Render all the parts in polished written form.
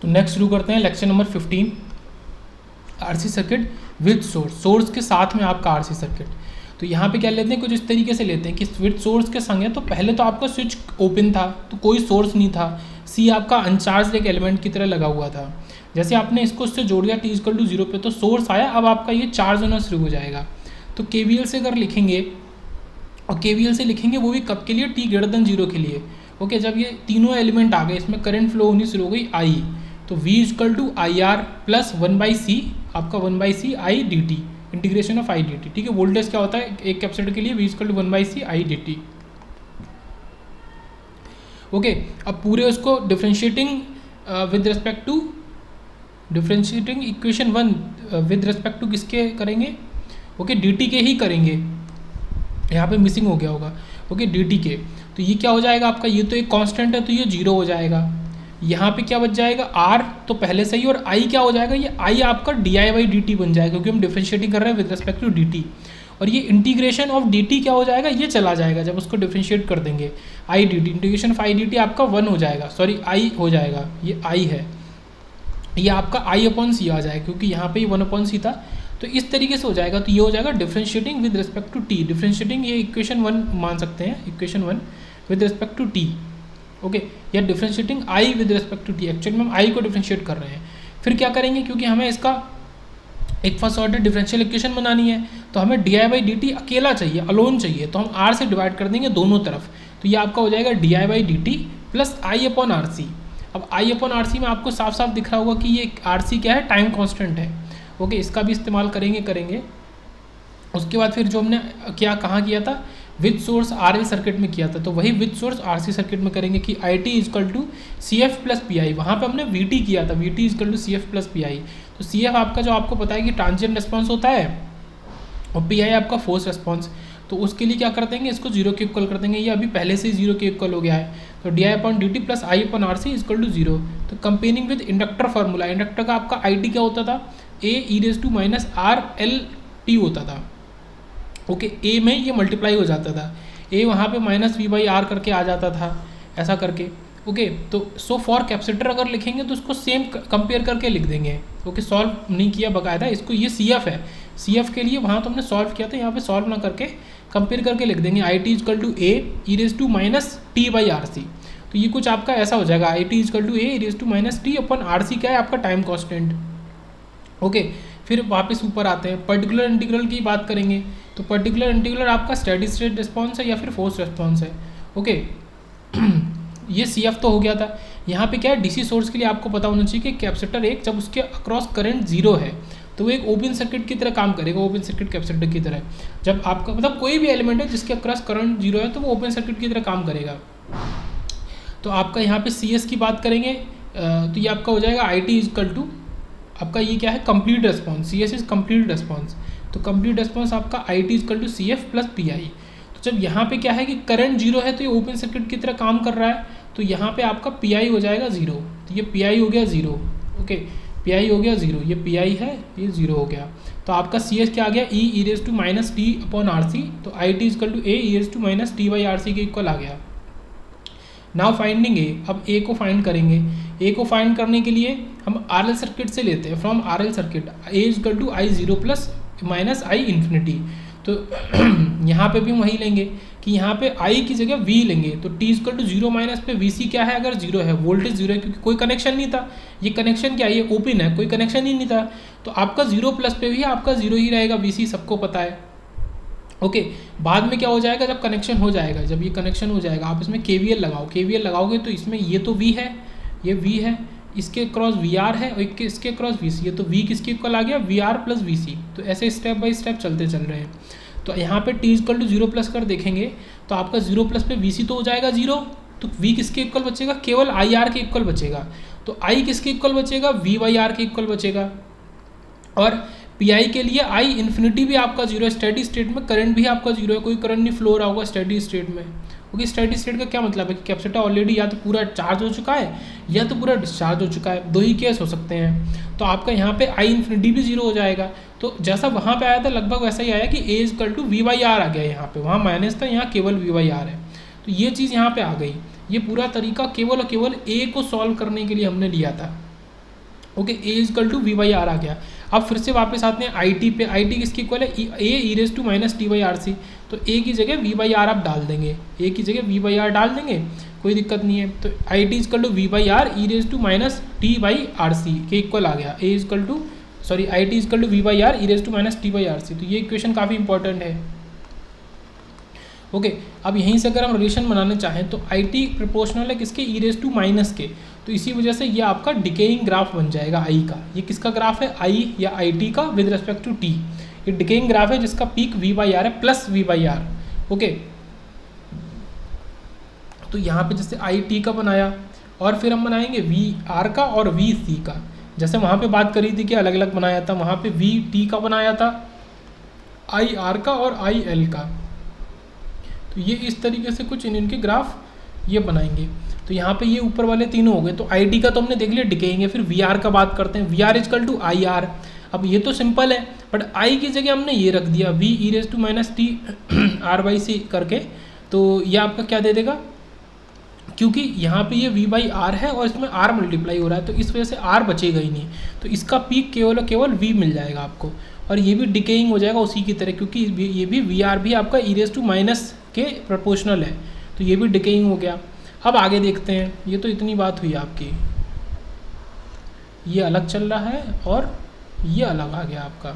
तो नेक्स्ट शुरू करते हैं lecture number 15, RC circuit with source, source के साथ में आपका आरसी सर्किट। तो यहाँ पे क्या लेते हैं, कुछ इस तरीके से लेते हैं कि विद सोर्स के संग है, तो पहले तो आपका स्विच ओपन था तो कोई सोर्स नहीं था, सी आपका अनचार्ज एक एलिमेंट की तरह लगा हुआ था। जैसे आपने इसको उससे जोड़ दिया t = 0 पे, तो सोर्स आया, अब आपका ये चार्ज होना शुरू हो जाएगा। तो KVL से अगर लिखेंगे, और KVL से लिखेंगे वो भी कब के लिए, t > 0 के लिए। ओके, जब ये तीनों एलिमेंट आ गए, इसमें करंट फ्लो होनी शुरू हो गई I, तो V = IR प्लस 1/C, आपका 1/C I dt, integration of I dt। ठीक है, वोल्टेज क्या होता है एक कैपेसिटर के लिए, V = 1/C I dt। Okay, अब पूरे उसको differentiating with respect to, differentiating equation 1 with respect to किसके करेंगे, ओके dt के ही करेंगे, यहाँ पे मिसिंग हो गया होगा, ओके dt के। तो ये क्या हो जाएगा आपका, ये तो एक कांस्टेंट है तो ये 0 हो जाएगा। यहाँ पे क्या बच जाएगा, r तो पहले से ही, और i क्या हो जाएगा, ये i आपका di/dt बन जाएगा, क्योंकि हम डिफ्रेंशिएटिंग कर रहे हैं विद रिस्पेक्ट टू dt। और ये इंटीग्रेशन ऑफ dt क्या हो जाएगा, ये चला जाएगा जब उसको डिफ्रेंशिएट कर देंगे, i dt, integration of i dt आपका 1 हो जाएगा, सॉरी i हो जाएगा, ये i है, ये आपका i/c आ जाएगा, क्योंकि यहाँ पे 1/c था, तो इस तरीके से हो जाएगा। तो ये हो जाएगा differentiating with respect to t, differentiating ये इक्वेशन 1 मान सकते हैं, equation 1 with respect to t, okay, या differentiating i with respect to t, actually में हम i को डिफ्रेंशिएट कर रहे हैं। फिर क्या करेंगे, क्योंकि हमें इसका एक फर्स्ट ऑर्डर डिफरेंशियल इक्वेशन बनानी है, तो हमें di/dt अकेला चाहिए, अलोन चाहिए, तो हम r से डिवाइड कर देंगे दोनों तरफ, तो ये आपका हो जाएगा di/dt प्लस i/RC। अब i/RC में आपको साफ साफ दिख रहा होगा कि ये RC क्या है, टाइम कांस्टेंट है, ओके, इसका भी इस्तेमाल करेंगे। उसके बाद फिर जो हमने क्या कहाँ किया था, विद सोर्स RL सर्किट में किया था, तो वही विद सोर्स RC सर्किट में करेंगे कि IT = CF प्लस PI, वहाँ पे हमने VT किया था, VT = CF प्लस PI। तो CF आपका जो आपको पता है कि ट्रांजिएंट रिस्पॉन्स होता है, और PI आपका फोर्स रिस्पॉन्स, तो उसके लिए क्या कर देंगे, इसको 0 के इक्वल कर देंगे, ये अभी पहले से ही 0 के इक्वल हो गया है, तो di/dt प्लस i/RC = 0। तो comparing with inductor formula, inductor का आपका IT क्या होता था, A e−RLt होता था, ओके, A में ये मल्टीप्लाई हो जाता था, A वहाँ पे -V/R करके आ जाता था, ऐसा करके, ओके। तो सो फॉर कैपेसिटर अगर लिखेंगे तो उसको सेम कंपेयर करके लिख देंगे, ओके, सॉल्व नहीं किया बकायदा इसको, ये CF है, CF के लिए वहाँ तो हमने सॉल्व किया था, यहाँ पे सॉल्व ना करके कंपेयर करके लिख देंगे, IT = A e−t/RC। तो ये कुछ आपका ऐसा हो जाएगा, IT = A e−t/RC क्या है आपका टाइम कॉन्स्टेंट, ओके। फिर वापस ऊपर आते हैं, पर्टिकुलर इंटीग्रल की बात करेंगे, तो पर्टिकुलर इंटीग्रल आपका स्टेडी स्टेट रिस्पॉन्स है या फिर फोर्स रिस्पॉन्स है, ओके। ये CF तो हो गया था। यहाँ पे क्या है, DC सोर्स के लिए आपको पता होना चाहिए कि कैपेसिटर एक जब उसके अक्रॉस करंट 0 है तो वो एक ओपन सर्किट की तरह काम करेगा, ओपन सर्किट कैपेसिटर की तरह। जब आपका मतलब कोई भी एलिमेंट है जिसके अक्रॉस करंट 0 है तो वो ओपन सर्किट की तरह काम करेगा। तो आपका यहाँ पे CS की बात करेंगे, तो ये आपका हो जाएगा IT = आपका ये क्या है, complete response, CS is complete response, तो कंप्लीट रिस्पॉन्स आपका IT = CF प्लस PI। तो जब यहाँ पे क्या है कि करंट 0 है तो ये ओपन सर्किट की तरह काम कर रहा है, तो यहाँ पे आपका PI हो जाएगा 0, तो ये PI हो गया 0, ओके, PI हो गया 0, ये PI है, ये 0 हो गया। तो आपका CS क्या आ गया, E e−t/RC, तो IT = A e−t/RC के इक्वल आ गया। नाउ फाइंडिंग ए, अब A को फाइंड करेंगे, A को फाइंड करने के लिए हम RL सर्किट से लेते हैं, from RL circuit A = I0 plus -I∞। तो यहाँ पे भी हम वही लेंगे कि यहाँ पे I की जगह V लेंगे, तो t = 0 पे VC क्या है, अगर 0 है, वोल्टेज 0 है, क्योंकि कोई कनेक्शन नहीं था, ये कनेक्शन क्या है, ये ओपन है, कोई कनेक्शन ही नहीं था, तो आपका 0+ पे भी आपका 0 ही रहेगा, VC सबको पता है, ओके। बाद में क्या हो जाएगा, जब कनेक्शन हो जाएगा, जब ये कनेक्शन हो जाएगा, आप इसमें KVL लगाओ, KVL लगाओगे तो इसमें ये तो V है, ये V है, इसके क्रॉस VR है, और इसके क्रॉस VC है, तो V किसके इक्वल आ गया, VR प्लस VC। तो ऐसे स्टेप बाय स्टेप चलते चल रहे हैं। तो यहाँ पे t = 0+ कर देखेंगे तो आपका 0+ पे VC तो हो जाएगा 0, तो V किसके इक्वल बचेगा, केवल IR के इक्वल बचेगा, तो I किसके इक्वल बचेगा, V/R के इक्वल बचेगा। और PI के लिए I∞ भी आपका 0 है, स्टेडी स्टेट में करंट भी आपका 0 है, कोई करंट नहीं फ्लो रहा होगा स्टेडी स्टेट में, क्योंकि स्टेडी स्टेट का क्या मतलब है कि कैपेसिटर ऑलरेडी या तो पूरा चार्ज हो चुका है या तो पूरा डिस्चार्ज हो चुका है, दो ही केस हो सकते हैं। तो आपका यहाँ पे I∞ भी 0 हो जाएगा, तो जैसा वहाँ पे आया था लगभग वैसा ही आया कि A = V/R आ गया यहाँ पे, वहाँ माइनस था, यहाँ केवल V/R है, तो ये चीज़ यहाँ पे आ गई। ये पूरा तरीका केवल और केवल A को सॉल्व करने के लिए हमने लिया था, okay, A equal to V by R आ गया। अब फिर से वापस आते हैं आई टी पे। आई टी किसकी इक्वल है, A E raise to minus T by R C. तो ए की जगह वी बाई आर आप डाल देंगे, ए की जगह वी बाई आर डाल देंगे, कोई दिक्कत नहीं है। तो I T equal to V by R E raise to minus T by R C के इक्वल आ गया। A equal to I T equal to V by R E raise to minus T by R C. तो ये equation काफ़ी important है। Okay, अब यहीं से अगर हम रिलेशन बनाना चाहें तो आई टी प्रोपोर्शनल है किसके, ई रेज टू माइनस के। तो इसी वजह से ये आपका डिकेइंग ग्राफ बन जाएगा आई का। ये किसका ग्राफ है, आई या आई टी का विद रिस्पेक्ट टू टी। ये डिकेइंग ग्राफ है जिसका पीक वी बाई आर है plus V by R. Okay, तो यहाँ पे जैसे आई टी का बनाया और फिर हम बनाएंगे वी आर का और वी सी का। जैसे वहाँ पे बात करी थी कि अलग अलग बनाया था, वहाँ पे वी टी का बनाया था, आई आर का और आई एल का। तो ये इस तरीके से कुछ इनके ग्राफ ये बनाएंगे। तो यहाँ पे ये ऊपर वाले तीनों हो गए। तो आई टी का तो हमने देख लिया डिकेइंग। फिर वी आर का बात करते हैं। V R equal to I R. अब ये तो सिंपल है, बट आई की जगह हमने ये रख दिया V E raise to minus T R by C करके। तो ये आपका क्या दे देगा, क्योंकि यहाँ पे ये v बाई आर है और इसमें r मल्टीप्लाई हो रहा है, तो इस वजह से r बचेगा ही नहीं। तो इसका पीक केवल और केवल v मिल जाएगा आपको, और ये भी डिकेइंग हो जाएगा उसी की तरह, क्योंकि ये भी वी आर भी आपका ई रेज टू माइनस के प्रोपोर्शनल है। तो ये भी डिकेइंग हो गया। अब आगे देखते हैं। ये तो इतनी बात हुई आपकी, ये अलग चल रहा है और ये अलग आ गया आपका।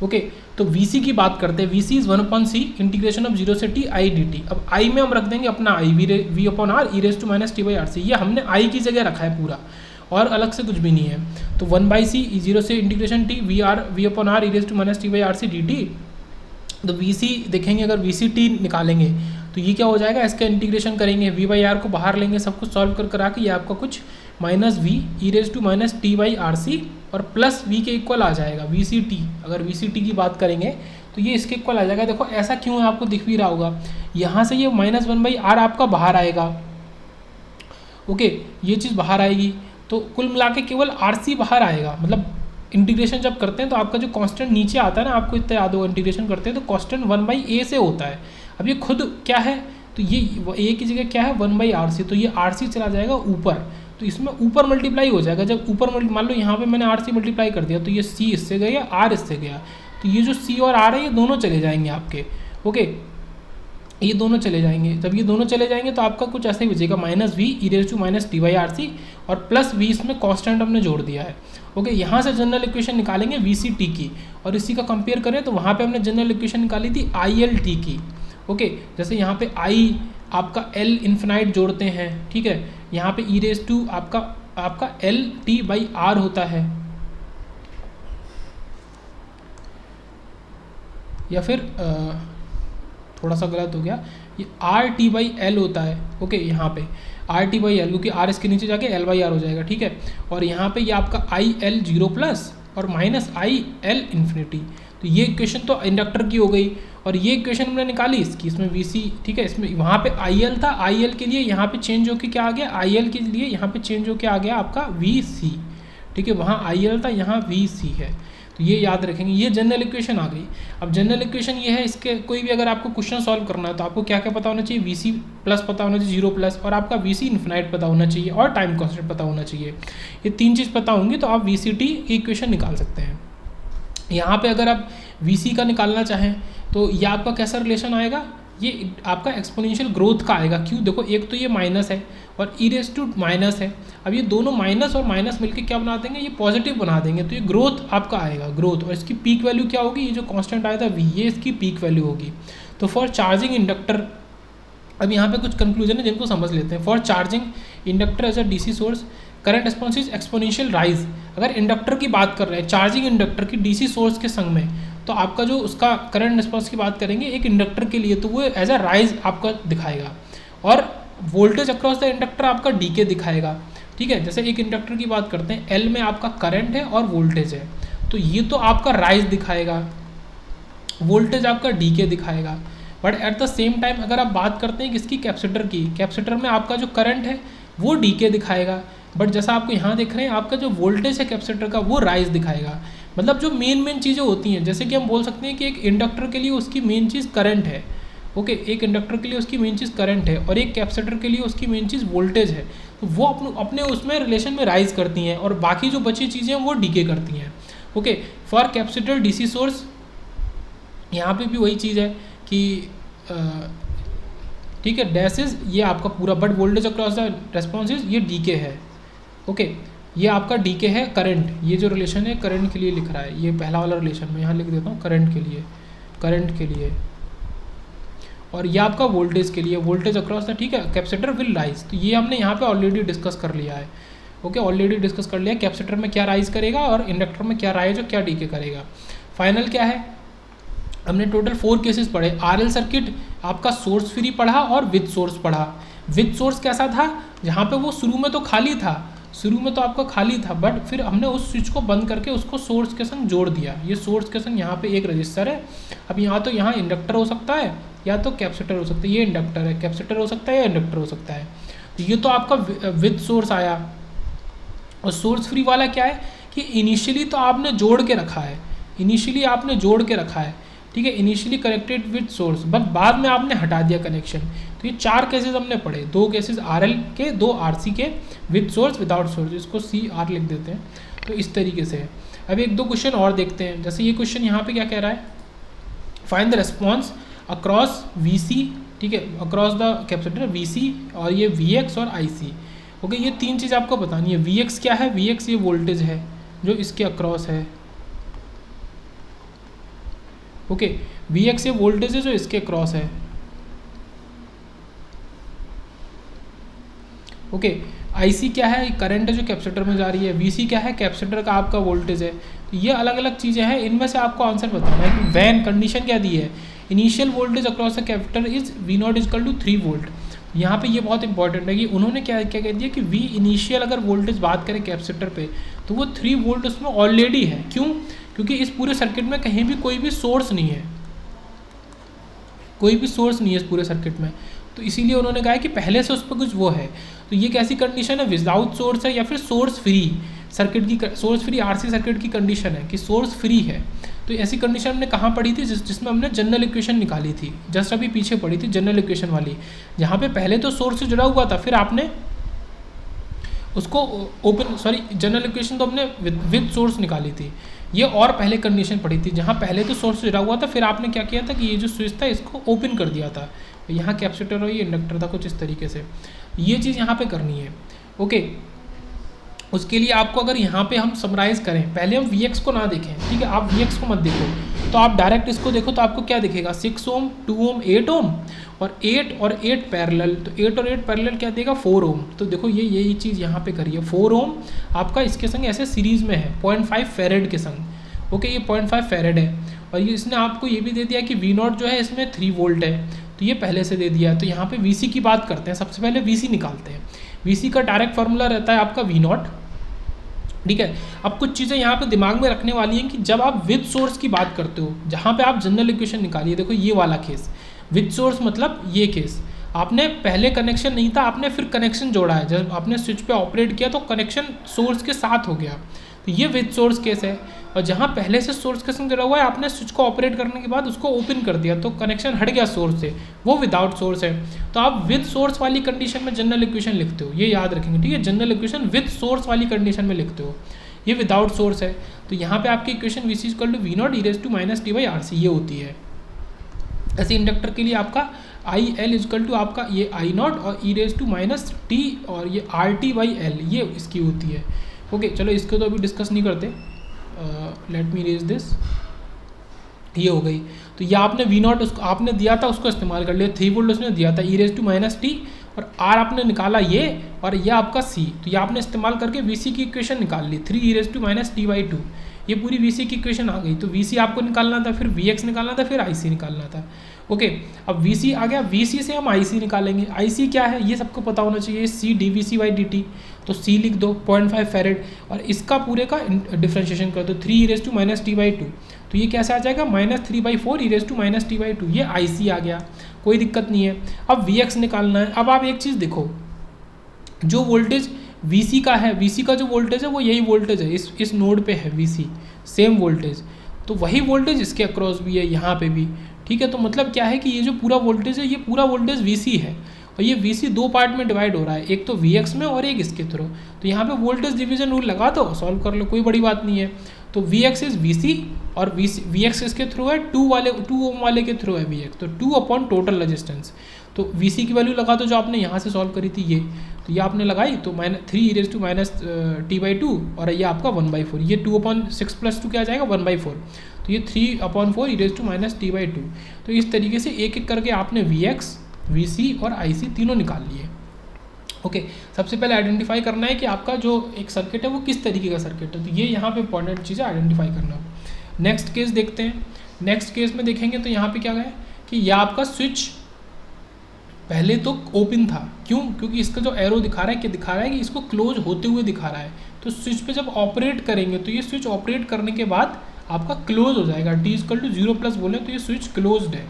ओके, तो VC की बात करते हैं। VC is 1/c integration of 0 से t i dt। अब I में हम रख देंगे अपना I v upon R E raise to minus T by R C. ये हमने I की जगह रखा है पूरा, और अलग से कुछ भी नहीं है। तो 1/c 0 से integration t v upon R E raise to minus T by R C D T. तो VC देखेंगे, अगर VCT निकालेंगे तो ये क्या हो जाएगा, इसका इंटीग्रेशन करेंगे, v बाई आर को बाहर लेंगे, सब कुछ सॉल्व कर करा के ये आपका कुछ minus V E raise to minus T by R C और प्लस v के इक्वल आ जाएगा VCT। अगर VCT की बात करेंगे तो ये इसके इक्वल आ जाएगा। देखो ऐसा क्यों है, आपको दिख भी रहा होगा, यहाँ से ये माइनस 1/r आपका बाहर आएगा। ओके, ये चीज़ बाहर आएगी, तो कुल मिला के केवल RC बाहर आएगा। मतलब इंटीग्रेशन जब करते हैं तो आपका जो कांस्टेंट नीचे आता है ना, आपको इतना याद होगा, इंटीग्रेशन करते हैं तो कांस्टेंट 1/a से होता है। अब ये खुद क्या है, तो ये a की जगह क्या है 1/RC, तो ये RC चला जाएगा ऊपर, तो इसमें ऊपर मल्टीप्लाई हो जाएगा। जब ऊपर मान लो यहाँ पे मैंने RC मल्टीप्लाई कर दिया, तो ये C इससे गया, R इससे गया, तो ये जो C और R है ये दोनों चले जाएंगे आपके। ओके, ये दोनों चले जाएंगे। जब ये दोनों चले जाएंगे तो आपका कुछ ऐसा ही बचेगा, minus V E raise to minus T by R C और प्लस वी इसमें कांस्टेंट हमने जोड़ दिया है। ओके, यहाँ से जनरल इक्वेशन निकालेंगे VCT की, और इसी का कंपेयर करें तो वहाँ पे हमने जनरल इक्वेशन निकाली थी ILT की। ओके, जैसे यहाँ पे I आपका L इन्फिनाइट जोड़ते हैं, ठीक है, यहाँ पे ई रेज टू आपका L T बाई R होता है, या फिर थोड़ा सा गलत हो गया, ये RT बाई L होता है। ओके, यहाँ पे RT बाई L, क्योंकि R इसके नीचे जाके L बाई R हो जाएगा, ठीक है। और यहाँ पे ये आपका IL 0 प्लस और माइनस IL इन्फिनिटी। तो ये इक्वेशन तो इंडक्टर की हो गई, और ये इक्वेशन हमने निकाली इसकी, इसमें VC, ठीक है, इसमें वहाँ पे IL था, IL के लिए यहाँ पे चेंज होके क्या आ गया, IL के लिए यहाँ पे चेंज होके आ गया आपका VC, ठीक है, वहाँ IL था, यहाँ VC है। तो ये याद रखेंगे, ये जनरल इक्वेशन आ गई। अब जनरल इक्वेशन ये है, इसके कोई भी अगर आपको क्वेश्चन सॉल्व करना है तो आपको क्या क्या पता होना चाहिए, VC प्लस पता होना चाहिए 0 प्लस, और आपका VC इन्फिनाइट पता होना चाहिए, और टाइम कांस्टेंट पता होना चाहिए। ये तीन चीज़ पता होंगी तो आप VCT की इक्वेशन निकाल सकते हैं। यहाँ पे अगर आप VC का निकालना चाहें तो ये आपका कैसा रिलेशन आएगा, ये आपका एक्सपोनेंशियल ग्रोथ का आएगा। क्यों, देखो एक तो ये माइनस है और ई रेज टू माइनस है, अब ये दोनों माइनस और माइनस मिलके क्या बना देंगे, ये पॉजिटिव बना देंगे, तो ये ग्रोथ आपका आएगा, ग्रोथ। और इसकी पीक वैल्यू क्या होगी, ये जो कांस्टेंट आया था V, ये इसकी पीक वैल्यू होगी। तो फॉर चार्जिंग इंडक्टर, अब यहाँ पे कुछ कंक्लूजन है जिनको समझ लेते हैं। For charging inductor as a DC source current response is exponential rise. अगर इंडक्टर की बात कर रहे हैं, चार्जिंग इंडक्टर की DC सोर्स के संग में, तो आपका जो उसका करंट रिस्पॉन्स की बात करेंगे एक इंडक्टर के लिए, तो वो एज अ राइज आपका दिखाएगा, और वोल्टेज अक्रॉस द इंडक्टर आपका डीके दिखाएगा, ठीक है। जैसे एक इंडक्टर की बात करते हैं, L में आपका करंट है और वोल्टेज है, तो ये तो आपका राइज दिखाएगा, वोल्टेज आपका डीके दिखाएगा। But at the same time अगर आप बात करते हैं किसकी, कैपेसिटर की, कैपेसिटर में आपका जो करंट है वो डीके दिखाएगा, बट जैसा आपको यहाँ देख रहे हैं आपका जो वोल्टेज है कैपेसिटर का वो राइज दिखाएगा। मतलब जो मेन चीज़ें होती हैं, जैसे कि हम बोल सकते हैं कि एक इंडक्टर के लिए उसकी मेन चीज़ करंट है, ओके, एक इंडक्टर के लिए उसकी मेन चीज़ करंट है और एक कैपेसिटर के लिए उसकी मेन चीज़ वोल्टेज है। तो वो अपने उसमें रिलेशन में राइज करती हैं और बाकी जो बची चीज़ें हैं वो डीके करती हैं। Okay, for capacitor DC source यहाँ पे भी वही चीज़ है कि ठीक है, डैश इज ये आपका पूरा, but voltage across the response is ये डीके है। ओके, ये आपका डीके है करंट, ये जो रिलेशन है करंट के लिए लिख रहा है, ये पहला वाला रिलेशन मैं यहाँ लिख देता हूँ करंट के लिए, और ये आपका वोल्टेज के लिए, वोल्टेज अक्रॉस द, ठीक है, कैपेसिटर विल राइज। तो ये हमने यहाँ पे ऑलरेडी डिस्कस कर लिया है। ओके, ऑलरेडी डिस्कस कर लिया कैपेसिटर में क्या राइज करेगा और इंडक्टर में क्या राइज और क्या डीके करेगा। फाइनल क्या है, हमने टोटल 4 केसेस पढ़े। आरएल सर्किट आपका सोर्स फ्री पढ़ा और विद सोर्स पढ़ा। विद सोर्स कैसा था, जहाँ पे वो शुरू में तो खाली था, शुरू में तो आपका खाली था, बट फिर हमने उस स्विच को बंद करके उसको सोर्स के संग जोड़ दिया। ये सोर्स के संग यहाँ पे एक रजिस्टर है। अब यहाँ तो यहाँ इंडक्टर हो सकता है या तो कैपेसिटर हो सकता है, ये इंडक्टर है, कैपेसिटर हो सकता है या इंडक्टर हो सकता है। तो ये तो आपका विद सोर्स आया। और सोर्स फ्री वाला क्या है कि इनिशियली तो आपने जोड़ के रखा है, ठीक है, initially connected with source, but बाद में आपने हटा दिया कनेक्शन। तो ये 4 केसेस हमने पढ़े, 2 केसेस आरएल के, 2 आरसी के, विद सोर्स विदाउट सोर्स, इसको CR लिख देते हैं। तो इस तरीके से है। अब 1-2 क्वेश्चन और देखते हैं। जैसे ये क्वेश्चन यहाँ पे क्या कह रहा है, find the response across VC, ठीक है, अक्रॉस द कैपेसिटर VC, और ये VX और IC। ओके, ये 3 चीज़ आपको बतानी है। VX क्या है, VX ये वोल्टेज है जो इसके अक्रॉस है। ओके, VX ये वोल्टेज है जो इसके क्रॉस है। ओके, IC क्या है, करंट है जो कैपेसिटर में जा रही है। VC क्या है, कैपेसिटर का आपका वोल्टेज है। तो ये अलग अलग चीज़ें हैं, इनमें से आपको आंसर बताना है कि वैन कंडीशन क्या दी है, initial voltage across the capacitor is V0 equal to 3 volt. यहाँ पे ये बहुत इंपॉर्टेंट है कि उन्होंने क्या क्या कह दिया कि V इनिशियल अगर वोल्टेज बात करें कैपेसिटर पे तो वो 3 वोल्ट उसमें ऑलरेडी है। क्यों, क्योंकि इस पूरे सर्किट में कहीं भी कोई भी सोर्स नहीं है, इस पूरे सर्किट में। तो इसीलिए उन्होंने कहा है कि पहले से उस पर कुछ वो है। तो ये कैसी कंडीशन है, विदाउट सोर्स है या फिर सोर्स फ्री सर्किट की, सोर्स फ्री RC सर्किट की कंडीशन है कि सोर्स फ्री है। तो ऐसी कंडीशन हमने कहाँ पढ़ी थी, जिसमें हमने जनरल इक्वेशन निकाली थी, जस्ट अभी पीछे पढ़ी थी जनरल इक्वेशन वाली, जहाँ पे पहले तो सोर्स से जुड़ा हुआ था, फिर आपने उसको जनरल इक्वेशन तो हमने विद सोर्स निकाली थी। ये और पहले कंडीशन पड़ी थी जहाँ पहले तो सोर्स जुड़ा हुआ था, फिर आपने क्या किया था कि ये जो स्विच था इसको ओपन कर दिया था। यहाँ कैपेसिटर और ये इंडक्टर था, कुछ इस तरीके से। ये चीज़ यहाँ पे करनी है। ओके, उसके लिए आपको अगर यहाँ पे हम समराइज़ करें, पहले हम VX को ना देखें, ठीक है, आप VX को मत देखो, तो आप डायरेक्ट इसको देखो तो आपको क्या दिखेगा, 6 ओम, 2 ओम, 8 ओम और 8 पैरेलल। तो 8 और 8 पैरेलल क्या देगा, 4 ओम। तो देखो यही चीज़ यहाँ पे करिए, 4 ओम आपका इसके संग ऐसे सीरीज़ में है 0.5 फेरेड के संग। ओके, ये 0.5 फेरेड है और ये इसने आपको ये भी दे दिया कि V0 जो है इसमें 3 वोल्ट है, तो ये पहले से दे दिया है। तो यहाँ पे VC की बात करते हैं, सबसे पहले VC निकालते हैं। VC का डायरेक्ट फार्मूला रहता है आपका V0, ठीक है। अब कुछ चीज़ें यहाँ पे दिमाग में रखने वाली हैं कि जब आप विद सोर्स की बात करते हो, जहाँ पे आप जनरल इक्वेशन निकालिए, देखो ये वाला केस विद सोर्स, मतलब ये केस आपने पहले कनेक्शन नहीं था, आपने फिर कनेक्शन जोड़ा है, जब आपने स्विच पे ऑपरेट किया तो कनेक्शन सोर्स के साथ हो गया, तो ये विद सोर्स केस है। और जहाँ पहले से सोर्स के संग जुड़ा हुआ है, आपने स्विच को ऑपरेट करने के बाद उसको ओपन कर दिया तो कनेक्शन हट गया सोर्स से, वो विदाउट सोर्स है। तो आप विद सोर्स वाली कंडीशन में जनरल इक्वेशन लिखते हो, ये याद रखेंगे, ठीक है। जनरल इक्वेशन विद सोर्स वाली कंडीशन में लिखते हो, ये विदाउट सोर्स है। तो यहाँ पे आपकी equation VC equal to V0 e−t/RC ये होती है। ऐसे इंडक्टर के लिए आपका IL इक्वल टू आपका ये I0 और e−t और ये RT/L ये इसकी होती है। ओके, चलो इसको तो अभी डिस्कस नहीं करते, लेट मी रेज दिस, ये हो गई। तो ये आपने V0 उसको आपने दिया था, उसको इस्तेमाल कर लिया, 3 वोल्ट उसने दिया था, e−t और R आपने निकाला ये, और ये आपका C, तो ये आपने इस्तेमाल करके VC की इक्वेशन निकाल ली, 3e−t/2, ये पूरी VC की इक्वेशन आ गई। तो VC आपको निकालना था, फिर VX निकालना था, फिर IC निकालना था। ओके, अब VC आ गया, VC से हम IC निकालेंगे। IC क्या है ये सबको पता होना चाहिए, C dVC/dt, तो C लिख दो 0.5 फेरेड, और इसका पूरे का डिफ्रेंशिएशन कर दो 3e−t/2, तो ये कैसे आ जाएगा, -3/4 e−t/2, ये IC आ गया, कोई दिक्कत नहीं है। अब VX निकालना है। अब आप एक चीज़ देखो, जो वोल्टेज VC का है, VC का जो वोल्टेज है वो यही वोल्टेज है, इस नोड पे है VC, सेम वोल्टेज, तो वही वोल्टेज इसके अक्रॉस भी है, यहाँ पे भी, ठीक है। तो मतलब क्या है कि ये जो पूरा वोल्टेज है, ये पूरा वोल्टेज VC है, और ये VC दो पार्ट में डिवाइड हो रहा है, एक तो VX में और एक इसके थ्रू। तो यहाँ पे वोल्टेज डिवीजन रूल लगा दो, सॉल्व कर लो, कोई बड़ी बात नहीं है। तो VX इज VC और VX इसके थ्रू है, 2 ओम वाले के थ्रू है VX, तो 2 अपॉन टोटल रेजिस्टेंस। तो VC की वैल्यू लगा दो जो आपने यहाँ से सॉल्व करी थी ये, तो ये आपने लगाई, तो -3 e−t/2 और ये आपका 1/4, ये 2/6 + 2 क्या आ जाएगा 1/4, तो ये 3/4 e−t/2। तो इस तरीके से एक एक करके आपने VX, VC और IC तीनों निकाल लिए। ओके, सबसे पहले आइडेंटिफाई करना है कि आपका जो एक सर्किट है वो किस तरीके का सर्किट है, तो ये यहाँ पे इंपॉर्टेंट चीज़ है आइडेंटिफाई करना। नेक्स्ट केस देखते हैं। नेक्स्ट केस में देखेंगे तो यहाँ पे क्या है कि यह आपका स्विच पहले तो ओपन था, क्यों, क्योंकि इसका जो एरो दिखा रहा है क्या दिखा रहा है कि इसको क्लोज होते हुए दिखा रहा है। तो स्विच पे जब ऑपरेट करेंगे तो ये स्विच ऑपरेट करने के बाद आपका क्लोज हो जाएगा, t=0 बोले तो ये स्विच क्लोज्ड है,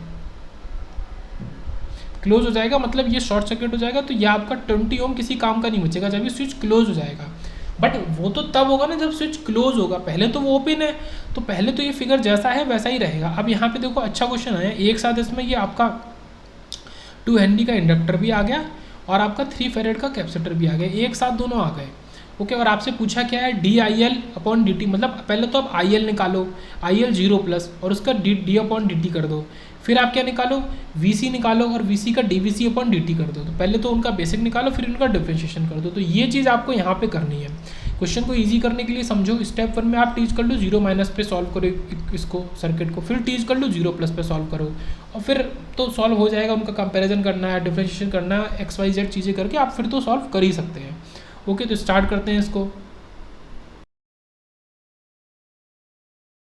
क्लोज हो जाएगा, मतलब ये शॉर्ट सर्किट हो जाएगा। तो ये आपका 20 ओम किसी काम का नहीं बचेगा जब ये स्विच क्लोज हो जाएगा। बट वो तो तब होगा ना जब स्विच क्लोज होगा, पहले तो वो ओपन है, तो पहले तो ये फिगर जैसा है वैसा ही रहेगा। अब यहाँ पे देखो अच्छा क्वेश्चन है, एक साथ इसमें ये आपका 2 हेनरी का इंडक्टर भी आ गया और आपका 3 फेरेड का कैपेसिटर भी आ गया, एक साथ दोनों आ गए। ओके, और आपसे पूछा क्या है DIL/dt, मतलब पहले तो आप IL निकालो, IL 0+ और उसका d/dt कर दो, फिर आप क्या निकालो VC निकालो और VC का dVC/dt कर दो। तो पहले तो उनका बेसिक निकालो, फिर उनका डिफरेंशिएशन कर दो। तो ये चीज़ आपको यहाँ पे करनी है। क्वेश्चन को इजी करने के लिए समझो, स्टेप 1 में आप t 0- पे सॉल्व करो इसको सर्किट को, फिर t 0+ पे सॉल्व करो, और फिर तो सॉल्व हो जाएगा। उनका कंपैरिजन करना है, डिफरेंशिएशन करना है, XYZ चीज़ें करके आप फिर तो सॉल्व कर ही सकते हैं। ओके, तो स्टार्ट करते हैं इसको।